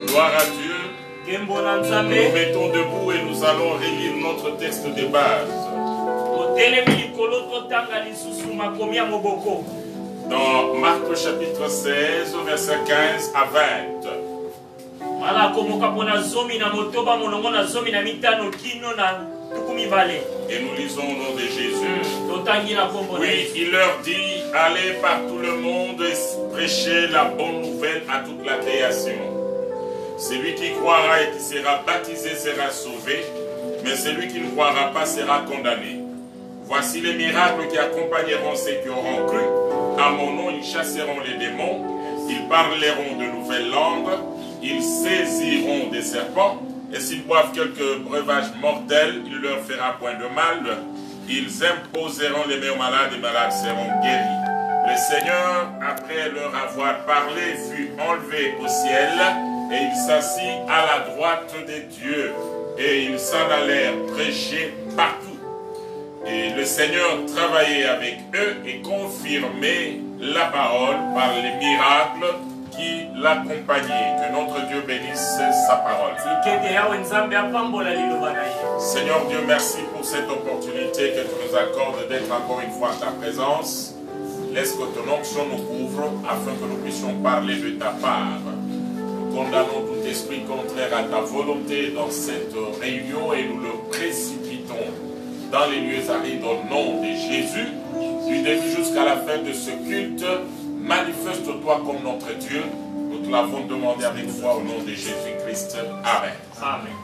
Gloire à Dieu. Nous mettons debout et nous allons relire notre texte de base. Dans Marc chapitre 16, verset 15 à 20. Et nous lisons au nom de Jésus. Oui, il leur dit, allez par tout le monde et prêchez la bonne nouvelle à toute la création. Celui qui croira et qui sera baptisé sera sauvé, mais celui qui ne croira pas sera condamné. Voici les miracles qui accompagneront ceux qui auront cru. À mon nom, ils chasseront les démons, ils parleront de nouvelles langues, ils saisiront des serpents, et s'ils boivent quelques breuvages mortels, il ne leur fera point de mal. Ils imposeront les mains aux malades, les malades seront guéris. Le Seigneur, après leur avoir parlé, fut enlevé au ciel, et il s'assit à la droite de Dieu, et ils s'en allèrent prêcher partout. Et le Seigneur travaillait avec eux et confirmait la parole par les miracles qui l'accompagnaient. Que notre Dieu bénisse sa parole. Seigneur Dieu, merci pour cette opportunité que tu nous accordes d'être encore une fois à ta présence. Laisse que ton onction nous couvre afin que nous puissions parler de ta part. Nous condamnons tout esprit contraire à ta volonté dans cette réunion et nous le précipitons dans les lieux arides au nom de Jésus. Du début jusqu'à la fin de ce culte, manifeste-toi comme notre Dieu. Nous te l'avons demandé avec foi au nom de Jésus-Christ. Amen. Amen.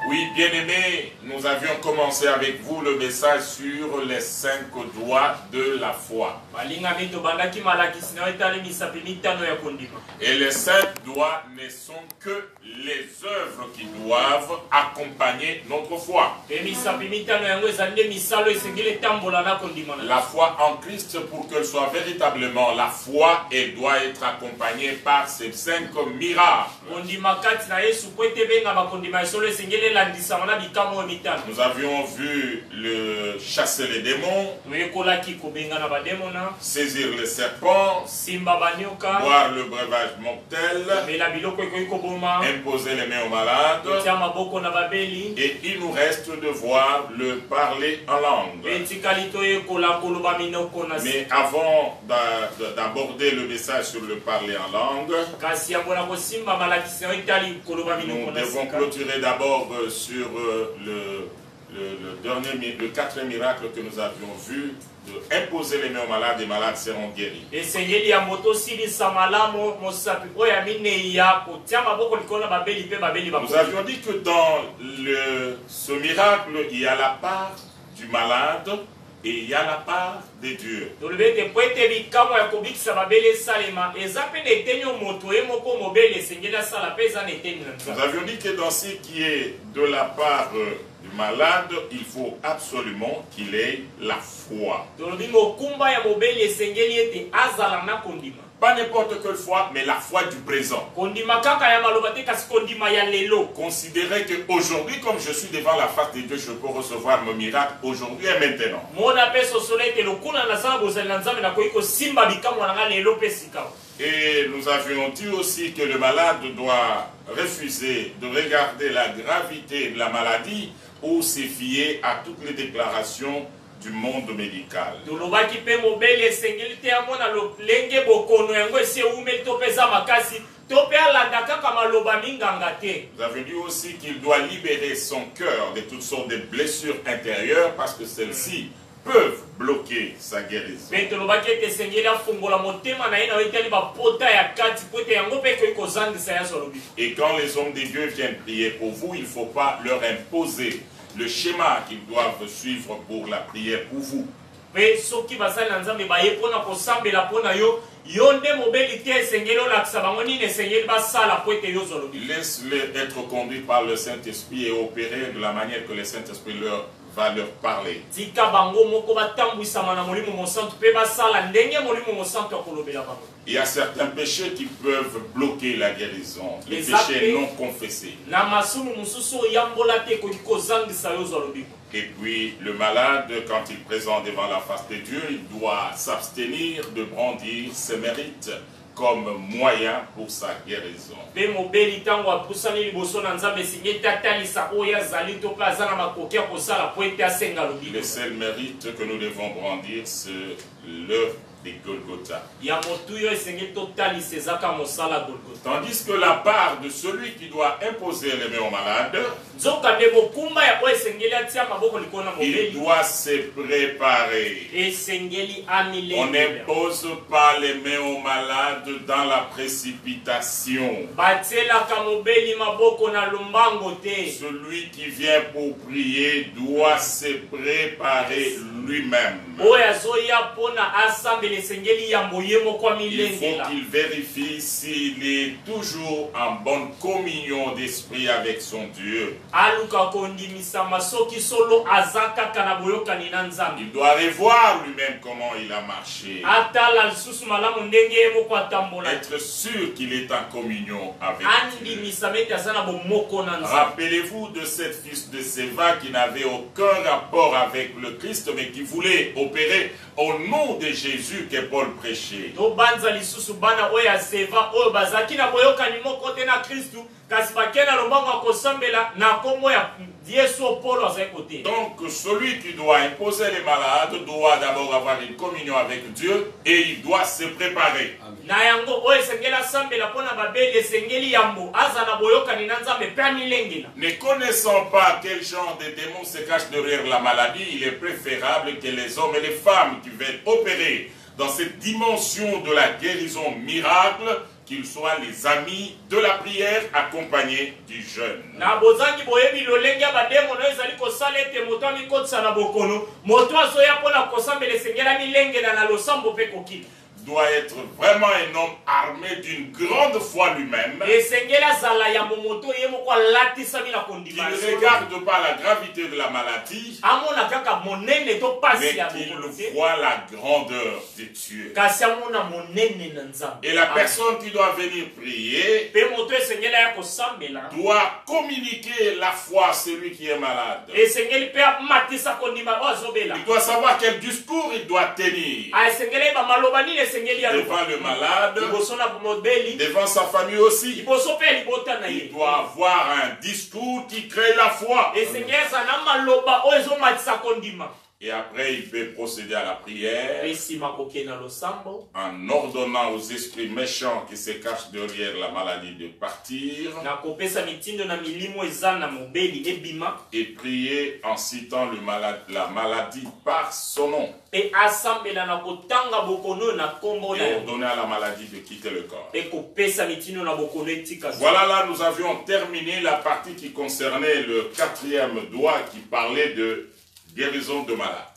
Oui, bien-aimés, nous avions commencé avec vous le message sur les 5 doigts de la foi. Et les 5 doigts ne sont que les œuvres qui doivent accompagner notre foi. La foi en Christ, pour qu'elle soit véritablement la foi, elle doit être accompagnée par ces 5 miracles. Nous avions vu le chasser les démons, saisir les serpents, boire le breuvage mortel, imposer les mains aux malades, et il nous reste de voir le parler en langue. Mais avant d'aborder le message sur le parler en langue, nous devons clôturer d'abord sur le quatrième miracle que nous avions vu, de imposer les mains aux malades, les malades seront guéris. Nous avions dit que dans ce miracle, il y a la part du malade et il y a la part de Dieu. Nous avions dit que dans ce qui est de la part du malade, il faut absolument qu'il ait la foi. Pas n'importe quelle foi, mais la foi du présent. Considérez qu'aujourd'hui, comme je suis devant la face de Dieu, je peux recevoir mon miracle aujourd'hui et maintenant. Et nous avions dit aussi que le malade doit refuser de regarder la gravité de la maladie ou se fier à toutes les déclarations du monde médical. Nous avions dit aussi qu'il doit libérer son cœur de toutes sortes de blessures intérieures parce que celles-ci peuvent bloquer sa guérison. Et quand les hommes de Dieu viennent prier pour vous, il ne faut pas leur imposer le schéma qu'ils doivent suivre pour la prière pour vous. Laisse-les être conduits par le Saint-Esprit et opérer de la manière que le Saint-Esprit va leur parler. Il y a certains péchés qui peuvent bloquer la guérison, les péchés non confessés. Et puis le malade, quand il présente devant la face de Dieu, il doit s'abstenir de brandir ses mérites comme moyen pour sa guérison. Le seul mérite que nous devons brandir, c'est l'œuvre de Golgotha. Tandis que la part de celui qui doit imposer les mains aux malades, il doit se préparer. On n'impose pas les mains aux malades dans la précipitation. Celui qui vient pour prier doit se préparer lui-même. Il faut qu'il vérifie s'il est toujours en bonne communion d'esprit avec son Dieu. Il doit revoir lui-même comment il a marché. Être sûr qu'il est en communion avec Dieu. Rappelez-vous de cette fils de Séva qui n'avait aucun rapport avec le Christ, mais qui voulait opérer au nom de Jésus que Paul prêchait. Donc celui qui doit imposer les malades doit d'abord avoir une communion avec Dieu et il doit se préparer. Ne connaissant pas quel genre de démons se cache derrière la maladie, il est préférable que les hommes et les femmes qui veulent opérer dans cette dimension de la guérison miracle, qu'ils soient les amis de la prière accompagnés du jeûne. Doit être vraiment un homme armé d'une grande foi lui-même. Il ne regarde pas la gravité de la maladie, mais qu'il voit la grandeur de Dieu. Et la personne qui doit venir prier doit communiquer la foi à celui qui est malade. Il doit savoir quel discours il doit tenir devant le malade, devant sa famille aussi. Il doit avoir un discours qui crée la foi. Et après, il peut procéder à la prière en ordonnant aux esprits méchants qui se cachent derrière la maladie de partir et prier en citant la maladie par son nom. Et ordonner à la maladie de quitter le corps. Voilà, là nous avions terminé la partie qui concernait le 4e doigt qui parlait de guérison de malades.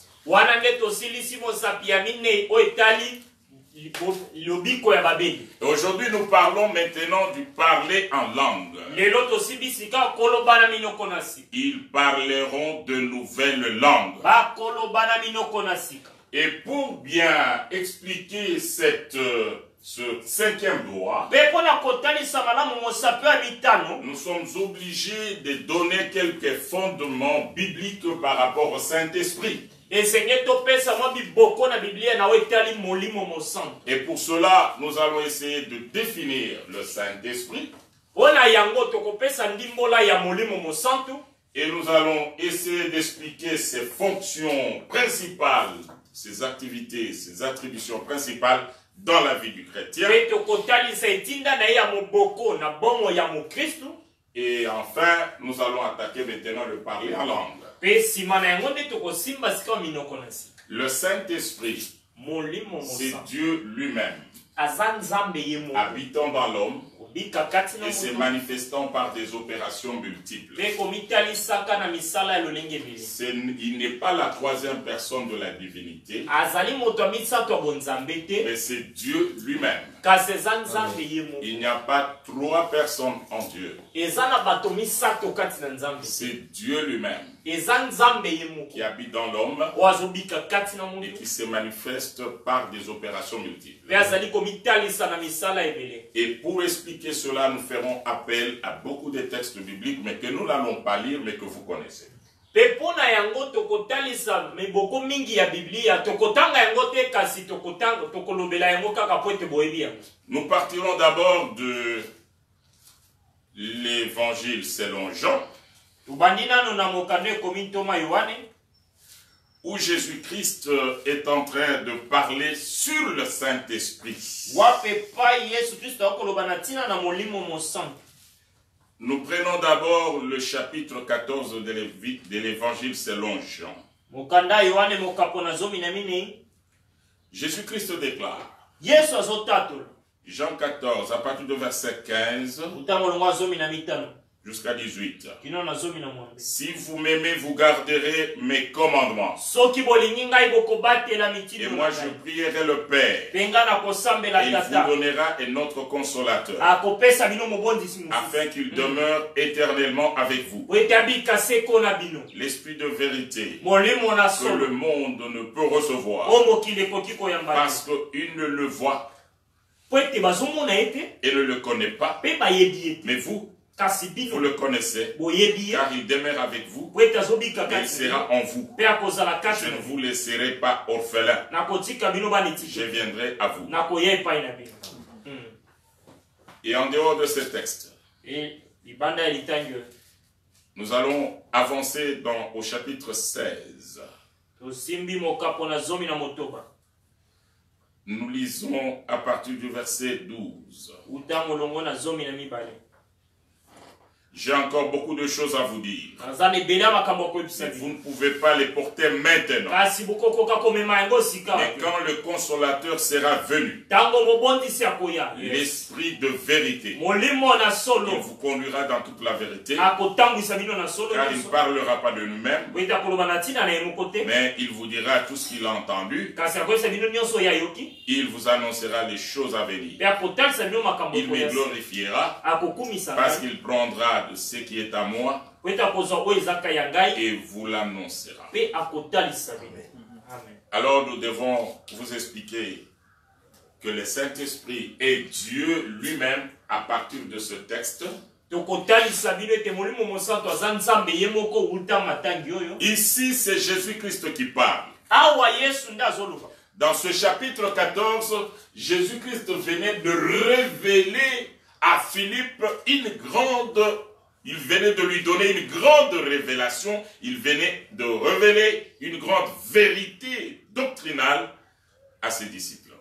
Aujourd'hui, nous parlons maintenant du parler en langue. Ils parleront de nouvelles langues. Et pour bien expliquer ce 5e doigt, nous sommes obligés de donner quelques fondements bibliques par rapport au Saint-Esprit. Et pour cela, nous allons essayer de définir le Saint-Esprit. Et nous allons essayer d'expliquer ses fonctions principales, ses activités, ses attributions principales dans la vie du chrétien. Et enfin, nous allons attaquer maintenant le parler en langue. Le Saint-Esprit, c'est Dieu lui-même, habitant dans l'homme et se manifestant par des opérations multiples. Il n'est pas la 3e personne de la divinité, mais c'est Dieu lui-même. Il n'y a pas 3 personnes en Dieu. C'est Dieu lui-même qui habite dans l'homme et qui se manifeste par des opérations multiples. Et pour expliquer cela, nous ferons appel à beaucoup de textes bibliques, mais que nous n'allons pas lire, mais que vous connaissez. pepona yango tokotalisa meboko mingi ya Biblia tokotanga yango te kasi tokotanga tokolobela yango kaka po ete boyebi yango. Nous partirons d'abord de l'évangile selon Jean, où Jésus-Christ est en train de parler sur le Saint-Esprit. Nous prenons d'abord le chapitre 14 de l'évangile selon Jean. Jésus-Christ déclare, Jean 14, à partir du verset 15 jusqu'à 18. Si vous m'aimez, vous garderez mes commandements. Et moi, je prierai le Père. Et il vous donnera un autre consolateur, afin qu'il demeure éternellement avec vous. L'Esprit de vérité, que le monde ne peut recevoir, parce qu'il ne le voit et ne le connaît pas. Mais vous, vous le connaissez, car il demeure avec vous, et il sera en vous. Je ne vous laisserai pas orphelin. Je viendrai à vous. Et en dehors de ce texte, nous allons avancer au chapitre 16. Nous lisons à partir du verset 12. J'ai encore beaucoup de choses à vous dire, mais vous ne pouvez pas les porter maintenant. Mais quand le consolateur sera venu, l'Esprit de vérité, il vous conduira dans toute la vérité, car il ne parlera pas de lui-même, mais il vous dira tout ce qu'il a entendu. Il vous annoncera les choses à venir. Il me glorifiera, parce qu'il prendra de ce qui est à moi et vous l'annoncera. Alors nous devons vous expliquer que le Saint-Esprit est Dieu lui-même à partir de ce texte. Ici c'est Jésus-Christ qui parle. Dans ce chapitre 14, Jésus-Christ venait de révéler à Philippe il venait de lui donner une grande révélation, il venait de révéler une grande vérité doctrinale à ses disciples.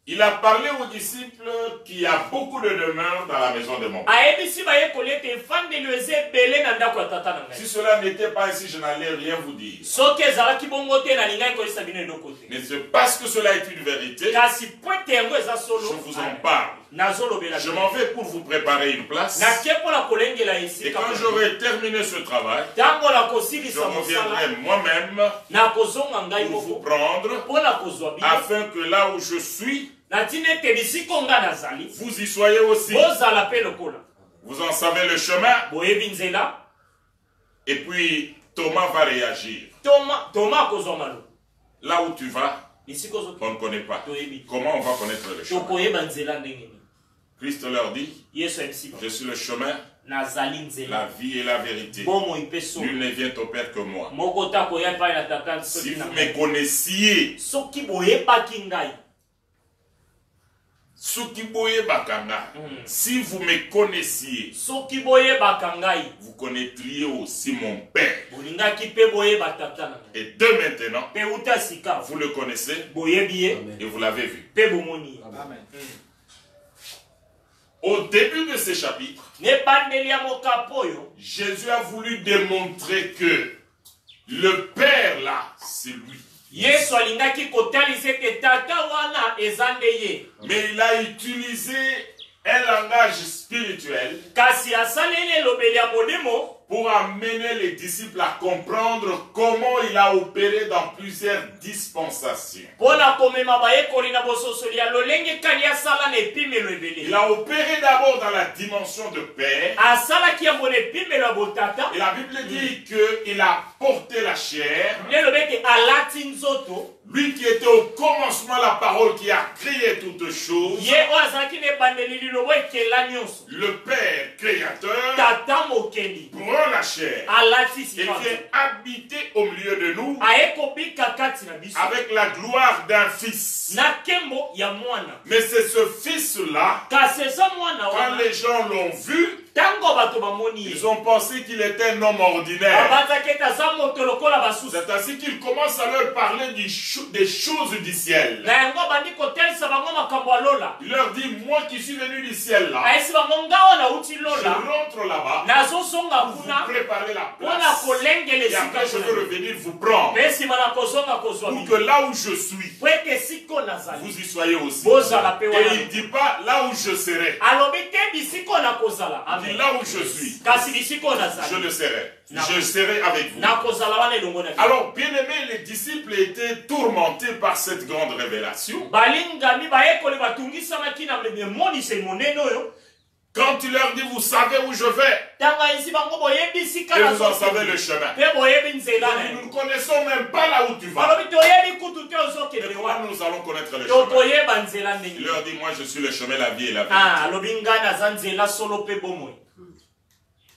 Il a parlé aux disciples qu'il y a beaucoup de demeures dans la maison de mon Père. Si cela n'était pas ainsi, je n'allais rien vous dire. Mais c'est parce que cela est une vérité, je vous en parle. Je m'en vais pour vous préparer une place. Et quand j'aurai terminé ce travail, je reviendrai moi-même pour vous prendre, afin que là où je suis, vous y soyez aussi. Vous en savez le chemin. Et puis Thomas va réagir. Là où tu vas, on ne connaît pas. Comment on va connaître le chemin? Christ leur dit, je suis le chemin, la vie et la vérité. Nul ne vient au Père que moi. Si vous me connaissiez, si vous me connaissiez, vous connaîtriez aussi mon Père. Et de maintenant, vous le connaissez et vous l'avez vu. Amen. Au début de ce chapitre, Jésus a voulu démontrer que le Père là, c'est lui. Mais il a utilisé un langage spirituel pour amener les disciples à comprendre comment il a opéré dans plusieurs dispensations. Il a opéré d'abord dans la dimension de Père. Et la Bible dit qu'il a porté la chair. Lui qui était au commencement la parole qui a créé toutes choses. Le Père créateur prend la chair et vient habiter au milieu de nous avec la gloire d'un fils. Mais c'est ce fils-là, quand les gens l'ont vu, ils ont pensé qu'il était un homme ordinaire. C'est ainsi qu'il commence à leur parler des choses du ciel. Il leur dit, moi qui suis venu du ciel là, je rentre là-bas pour vous préparer la place. Et après je veux revenir vous prendre. Pour que là où je suis, vous y soyez aussi. Et il ne dit pas là où je serai. Là où je suis, je le serai. Je serai avec vous. Alors, bien aimé, les disciples étaient tourmentés par cette grande révélation. Quand il leur dit, vous savez où je vais, et vous en savez le chemin. Nous ne connaissons même pas là où tu vas. Mais comment nous allons connaître le chemin? Il leur dit, moi je suis le chemin, la vie et la vérité.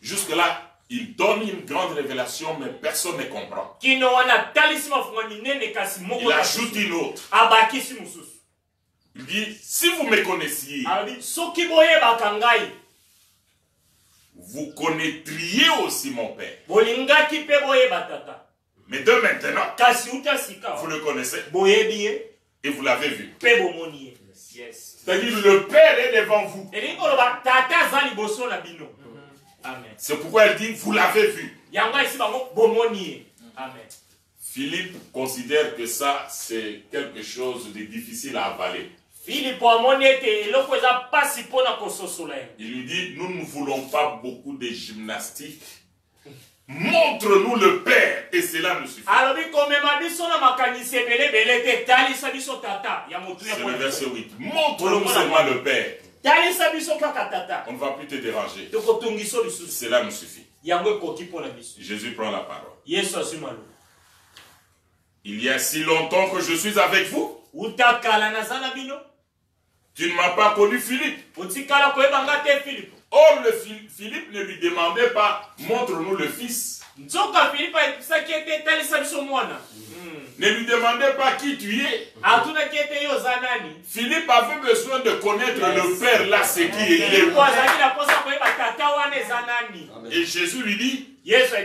Jusque là, il donne une grande révélation, mais personne ne comprend. Il ajoute une autre. Il dit, si vous me connaissiez, vous connaîtriez aussi mon Père. Mais de maintenant, vous le connaissez et vous l'avez vu. C'est-à-dire le Père est devant vous. C'est pourquoi elle dit, vous l'avez vu. Philippe considère que ça, c'est quelque chose de difficile à avaler. Il lui dit, nous ne voulons pas beaucoup de gymnastique. Montre-nous le Père et cela nous suffit. C'est le verset 8. Montre-nous seulement le Père. On ne va plus te déranger. Cela nous suffit. Jésus prend la parole. Il y a si longtemps que je suis avec vous. Tu ne m'as pas connu, Philippe. Or, Philippe ne lui demandait pas, montre-nous le Fils. Ne lui demandez pas qui tu es. Philippe avait besoin de connaître le Père là, c'est qui il est. Et Jésus lui dit,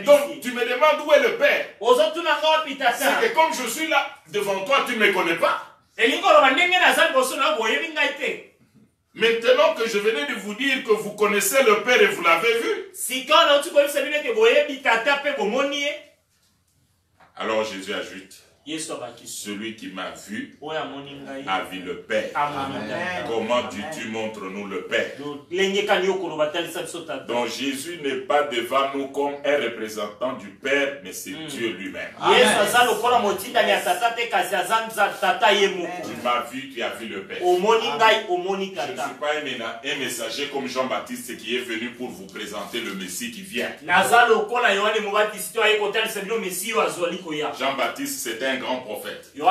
donc tu me demandes où est le Père. C'est que comme je suis là devant toi, tu ne me connais pas. Maintenant que je venais de vous dire que vous connaissez le Père et vous l'avez vu. Alors Jésus ajoute, celui qui m'a vu a vu le Père. Amen. Comment dis-tu, montre-nous le Père? Donc Jésus n'est pas devant nous comme un représentant du Père, mais c'est Dieu lui-même. Tu m'as vu, tu as vu le Père. Je ne suis pas un messager comme Jean-Baptiste qui est venu pour vous présenter le Messie qui vient. Jean-Baptiste, c'était un grand prophète. Et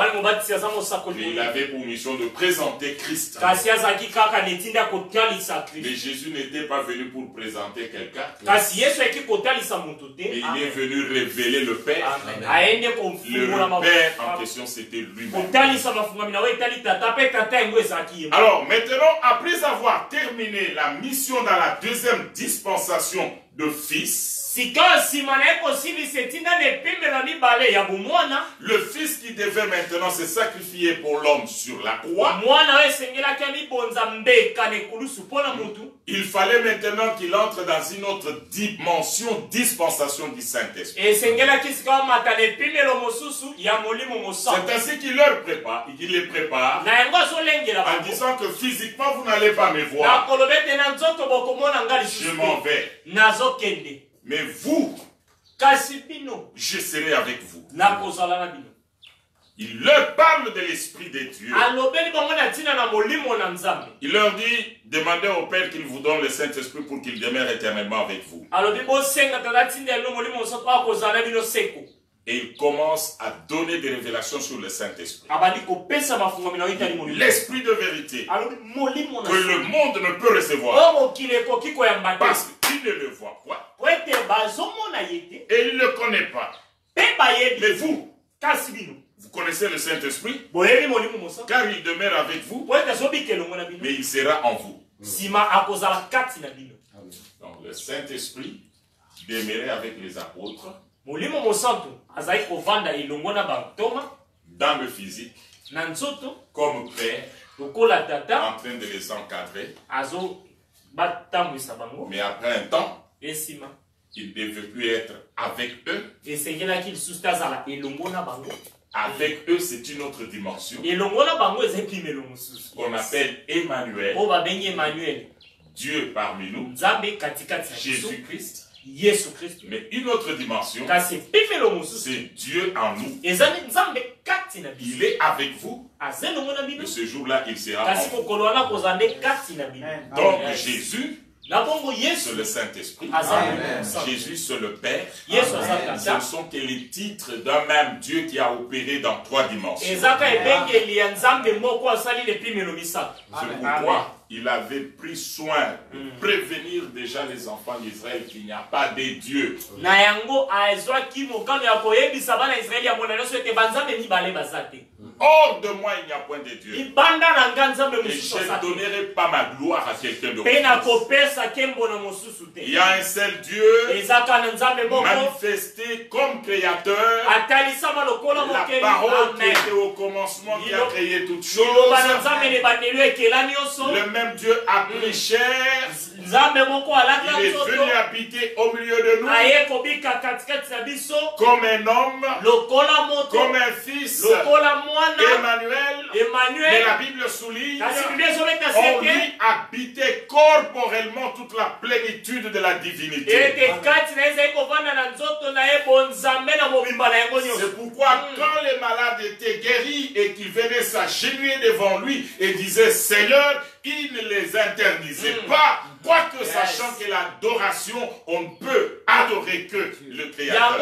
il avait pour mission de présenter Christ. Mais Jésus n'était pas venu pour présenter quelqu'un. Et il est venu révéler le Père. Le Père en question, c'était lui-même. Alors maintenant, après avoir terminé la mission dans la deuxième dispensation de Fils, le Fils qui devait maintenant se sacrifier pour l'homme sur la croix, il fallait maintenant qu'il entre dans une autre dimension, dispensation du Saint-Esprit. C'est ainsi qu'il leur prépare, il les prépare en disant que physiquement vous n'allez pas me voir. Je m'en vais. Mais vous, je serai avec vous. Il leur parle de l'Esprit de Dieu. Il leur dit, demandez au Père qu'il vous donne le Saint-Esprit pour qu'il demeure éternellement avec vous. Et il commence à donner des révélations sur le Saint-Esprit. L'Esprit de vérité que le monde ne peut recevoir parce qu'il ne le voit pas et il ne le connaît pas. Mais vous connaissez le Saint-Esprit car il demeure avec vous, mais il sera en vous. Donc le Saint-Esprit demeurait avec les apôtres dans le physique comme père en train de les encadrer, mais après un temps il ne veut plus être avec eux. Avec eux, c'est une autre dimension qu'on appelle Emmanuel, Dieu parmi nous, Jésus-Christ. Mais une autre dimension, c'est Dieu en nous. Il est avec vous, mais ce jour-là, il sera en vous. Donc Jésus, c'est le Saint-Esprit. Jésus, c'est le Père. Ce ne sont que les titres d'un même Dieu qui a opéré dans 3 dimensions. C'est pourquoi il avait pris soin de prévenir déjà les enfants d'Israël qu'il n'y a pas de Dieu. Hors de moi, il n'y a point de Dieu. Et je ne donnerai pas ma gloire à quelqu'un d'autre. Il y a un seul Dieu manifesté comme créateur. La parole qui était au commencement, qui a créé toutes choses. Le même Dieu a pris chair. Il est venu habiter au milieu de nous comme un homme, comme un fils, Emmanuel. Mais la Bible souligne, on lui habitait corporellement toute la plénitude de la divinité. C'est pourquoi quand les malades étaient guéris et qu'ils venaient s'agenouiller devant lui et disaient Seigneur, il ne les interdisait pas, quoique sachant que l'adoration, on ne peut adorer que le Créateur.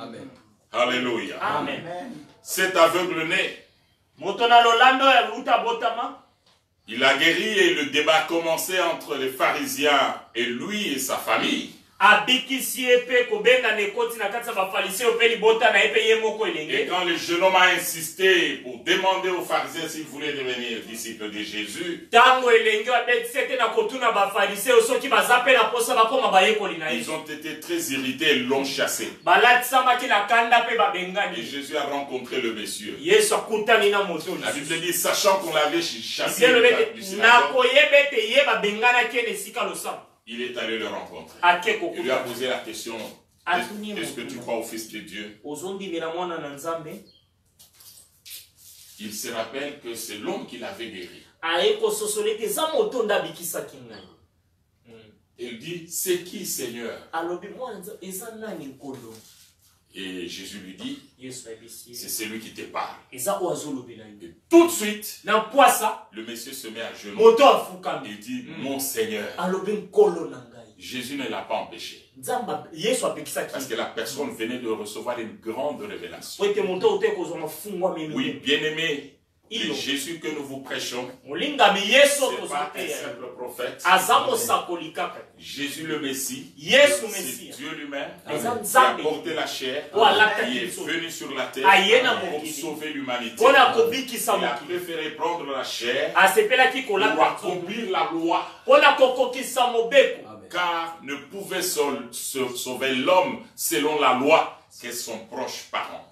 Amen. Alléluia. Amen. Cet aveugle-né, il a guéri et le débat commençait entre les pharisiens et lui et sa famille. Et quand le jeune homme a insisté pour demander aux pharisiens s'ils voulaient devenir disciples de Jésus, ils ont été très irrités et l'ont chassé. Et Jésus a rencontré le monsieur. La Bible dit, sachant qu'on l'avait chassé du synagogue, il est allé le rencontrer. Il lui a posé la question, est-ce que tu crois au Fils de Dieu? Il se rappelle que c'est l'homme qui l'avait guéri. Il dit, c'est qui Seigneur? Et Jésus lui dit, c'est celui qui te parle. Et tout de suite, le monsieur se met à genoux. Il dit, mon Seigneur. Jésus ne l'a pas empêché. Parce que la personne venait de recevoir une grande révélation. Oui, bien-aimé. Et Jésus que nous vous prêchons, ce n'est pas un simple prophète. Jésus le Messie, c'est Dieu lui-même qui a porté la chair, qui est venu sur la terre pour sauver l'humanité. Il a préféré prendre la chair pour accomplir la loi. Car ne pouvait sauver l'homme selon la loi que son proche parent.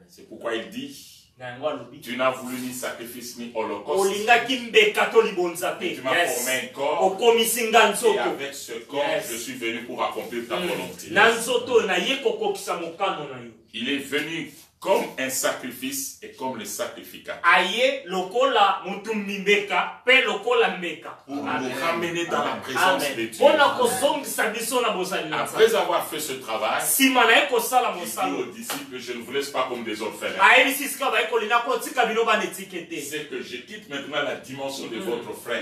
C'est pourquoi il dit, tu n'as voulu ni sacrifice ni holocauste. Tu m'as formé un corps. Et avec ce corps, je suis venu pour accomplir ta volonté. Il est venu comme un sacrifice et comme le sacrificateur. Aye lokola mutumbeka pe lokola mbeka. Pour nous ramener dans la présence de Dieu. Après avoir fait ce travail, il dit aux disciples, je ne vous laisse pas comme des orphelins. C'est que je quitte maintenant la dimension de votre frère.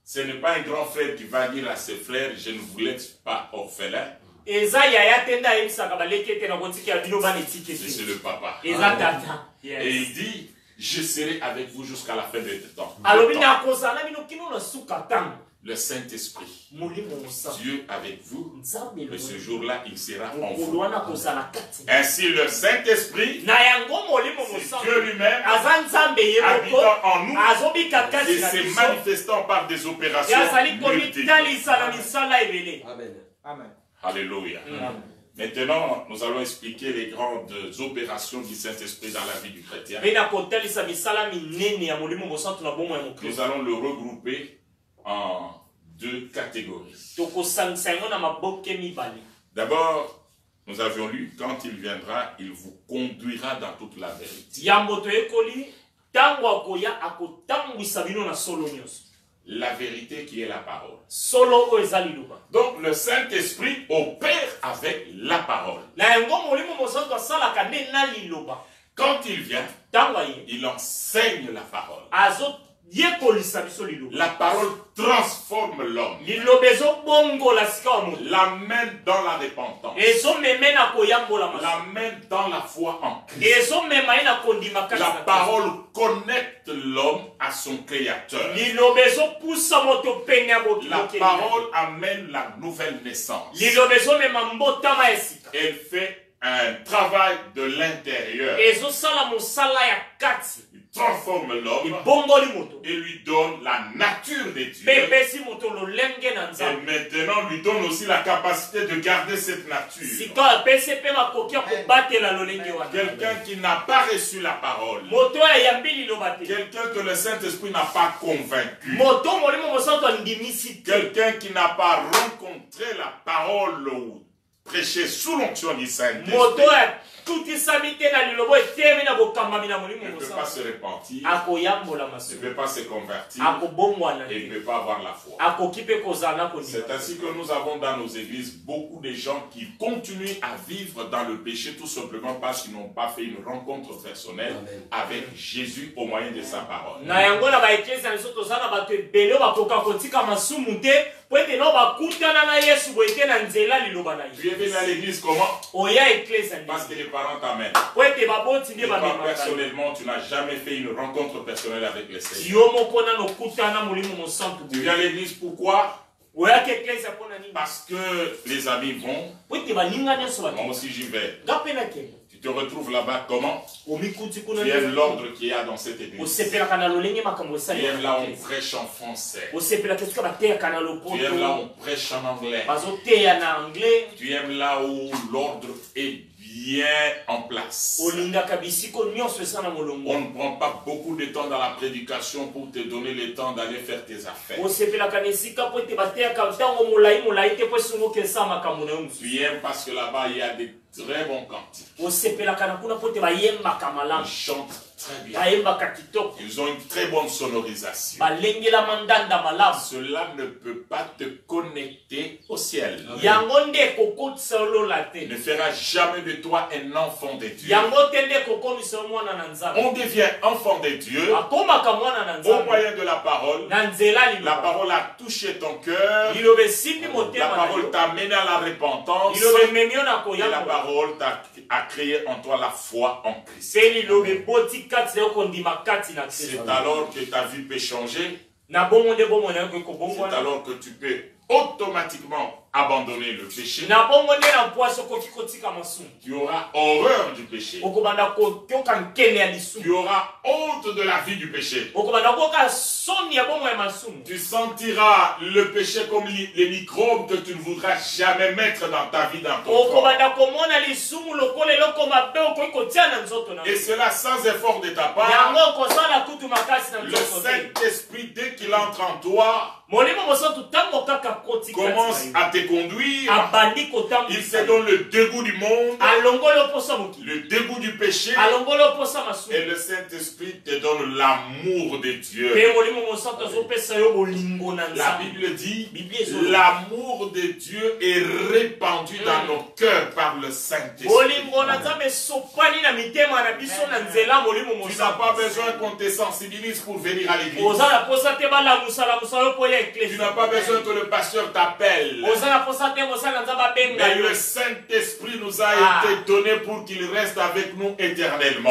Ce n'est pas un grand frère qui va dire à ses frères, je ne vous laisse pas orphelin. C'est le papa. Et il dit, je serai avec vous jusqu'à la fin des temps. Le Saint-Esprit, Dieu avec vous, mais ce jour-là, il sera en vous. Ainsi, le Saint-Esprit, c'est Dieu lui-même, habitant en nous, et se manifestant par des opérations multiples. Amen. Alléluia. Maintenant, nous allons expliquer les grandes opérations du Saint-Esprit dans la vie du chrétien. Nous allons le regrouper en deux catégories. D'abord, nous avions lu, quand il viendra, il vous conduira dans toute la vérité. La vérité qui est la parole. Donc le Saint-Esprit opère avec la parole. Quand il vient, il enseigne la parole. La parole transforme l'homme, l'amène dans la repentance, l'amène dans la foi en Christ. La parole connecte l'homme à son Créateur. La parole amène la nouvelle naissance. Elle fait un travail de l'intérieur. Il transforme l'homme et lui donne la nature de Dieu. Et maintenant lui donne aussi la capacité de garder cette nature. Quelqu'un qui n'a pas reçu la parole, quelqu'un que le Saint-Esprit n'a pas convaincu, quelqu'un qui n'a pas rencontré la parole ou prêché sous l'onction du Saint-Esprit, ne peut pas se repentir, ne peut pas se convertir et ne peut pas avoir la foi. C'est ainsi que nous avons dans nos églises beaucoup de gens qui continuent à vivre dans le péché tout simplement parce qu'ils n'ont pas fait une rencontre personnelle avec Jésus au moyen de sa parole. Tu es venu à l'église comment? Parce que les parents t'amènent. Et toi, personnellement, tu n'as jamais fait une rencontre personnelle avec le Seigneur. Tu viens à l'église pourquoi? Parce que les amis vont. Moi aussi j'y vais. Tu te retrouves là-bas comment? Tu aimes l'ordre qu'il y a dans cette église. Tu aimes là où on prêche en français. Tu aimes là où on prêche en anglais. Tu aimes là où l'ordre est bien en place. On ne prend pas beaucoup de temps dans la prédication pour te donner le temps d'aller faire tes affaires. Tu aimes parce que là-bas il y a des très bons cantiques. Ils chantent très bien. Ils ont une très bonne sonorisation. Cela ne peut pas te connecter au ciel. Ne fera jamais de toi un enfant de Dieu. On devient enfant de Dieu au moyen de la parole. La parole a touché ton cœur. La parole t'a mené à la repentance. Et la parole a créé en toi la foi en Christ. C'est alors que ta vie peut changer. C'est alors que tu peux automatiquement abandonner le péché. Tu auras horreur du péché. Tu auras honte de la vie du péché. Tu sentiras le péché comme les microbes que tu ne voudras jamais mettre dans ta vie, dans ton corps. Et cela sans effort de ta part. Le Saint-Esprit, dès qu'il entre en toi, commence à te conduire. Il te donne le dégoût du monde, le dégoût du péché. Et le Saint-Esprit te donne l'amour de Dieu. La Bible dit, l'amour de Dieu est répandu dans nos cœurs par le Saint-Esprit. Tu n'as pas besoin qu'on te sensibilise pour venir à l'église. Tu n'as pas besoin que le pasteur t'appelle. Mais le Saint-Esprit nous a été donné pour qu'il reste avec nous éternellement.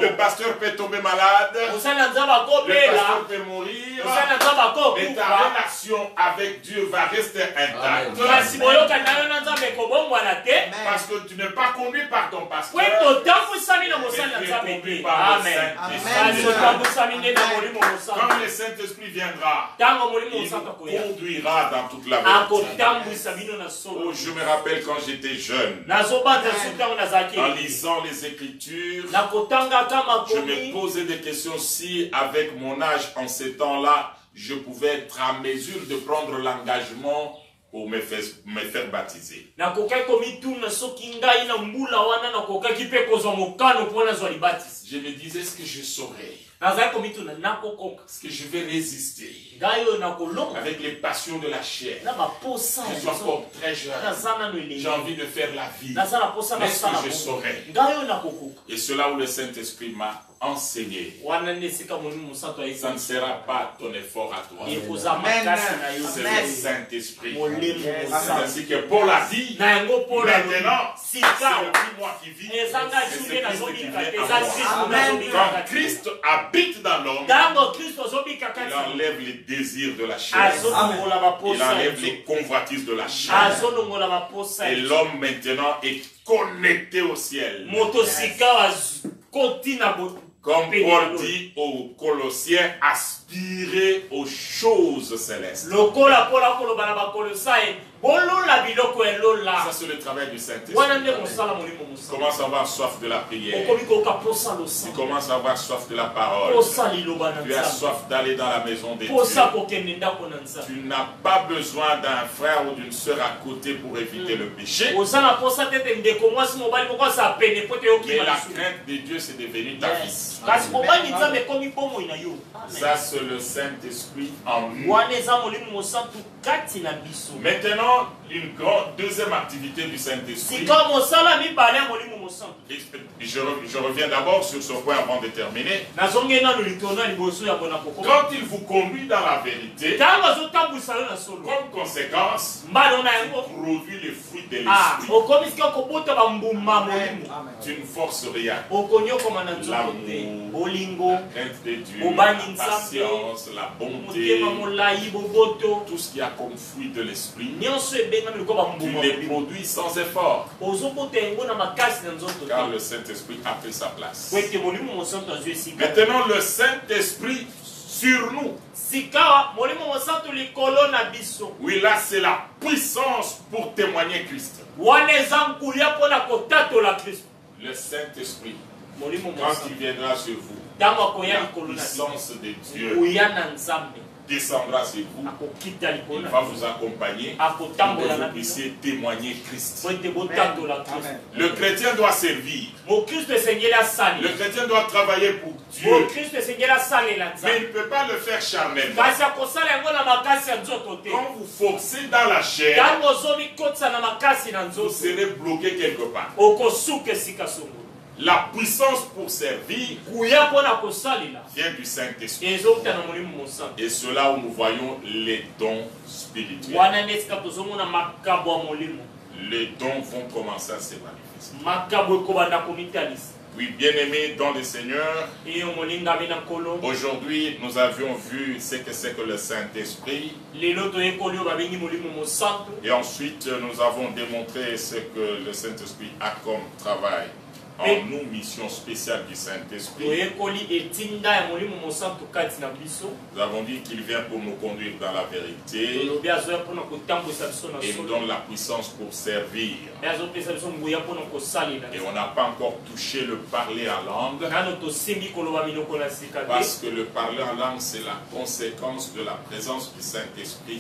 Le pasteur peut tomber malade. Le pasteur peut mourir. Mais ta relation avec Dieu va rester intacte. Parce que tu n'es pas conduit par ton pasteur. Mais tu es conduit par le Saint-Esprit. Quand le Saint-Esprit viendra, il nous conduira dans toute la vérité. Oh, je me rappelle quand j'étais jeune, en lisant les Écritures, je me posais des questions si avec mon âge en ces temps-là, je pouvais être à mesure de prendre l'engagement pour me faire baptiser. Je me disais, est-ce que je saurais? Est-ce que je vais résister avec les passions de la chair? Je suis encore très jeune. J'ai envie de faire la vie. Mais est-ce que je saurais? Et c'est là où le Saint-Esprit m'a enseigné. Ça ne sera pas ton effort à toi. C'est le Saint-Esprit. C'est ainsi que Paul a dit, maintenant, c'est plus moi qui vis, mais c'est Christ qui vit en moi. Quand Christ habite dans l'homme, il enlève les désirs de la chair. Il enlève les convoitises de la chair. Et l'homme maintenant est connecté au ciel. Comme Paul dit aux Colossiens, aspirez aux choses célestes. Ça, c'est le travail du Saint-Esprit. Tu commences à avoir soif de la prière. Tu commences à avoir soif de la parole. Tu as soif d'aller dans la maison de Dieu. Tu n'as pas besoin d'un frère ou d'une sœur à côté pour éviter le péché. Mais la crainte de Dieu, c'est devenu ta vie. Ça, c'est le Saint-Esprit en nous. Maintenant, une grande deuxième activité du Saint-Esprit. Je reviens d'abord sur ce point avant de terminer. Quand il vous conduit dans la vérité, comme conséquence, il produit les fruits de l'esprit. Tu ne forces rien. L'amour, la crainte de Dieu, la patience, la bonté, tout ce qu'il y a comme fruit de l'esprit, tu les produis sans effort. Car le Saint-Esprit a pris sa place. Maintenant, le Saint-Esprit sur nous. Oui, là, c'est la puissance pour témoigner Christ. Le Saint-Esprit, quand il viendra sur vous, la puissance de Dieu descendra sur vous. Il va vous accompagner pour que vous puissiez témoigner Christ. Le chrétien doit servir. Le chrétien doit travailler pour Dieu. Mais il ne peut pas le faire charnellement. Quand vous forcez dans la chair, vous serez bloqué quelque part. La puissance pour servir vient du Saint-Esprit. Et c'est là où nous voyons les dons spirituels. Les dons vont commencer à se manifester. Oui, bien-aimés dans le Seigneur, aujourd'hui nous avions vu ce que c'est que le Saint-Esprit. Et ensuite nous avons démontré ce que le Saint-Esprit a comme travail en nous, mission spéciale du Saint-Esprit. Nous avons dit qu'il vient pour nous conduire dans la vérité et nous donne la puissance pour servir. Et on n'a pas encore touché le parler en langue, parce que le parler en langue, c'est la conséquence de la présence du Saint-Esprit.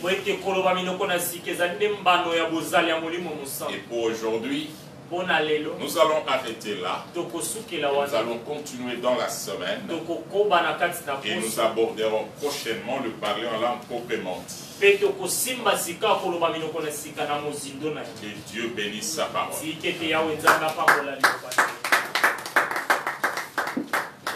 Et pour aujourd'hui, nous allons arrêter là. Nous allons continuer dans la semaine. Et nous aborderons prochainement le parler en langue proprement dit. Que Dieu bénisse sa parole.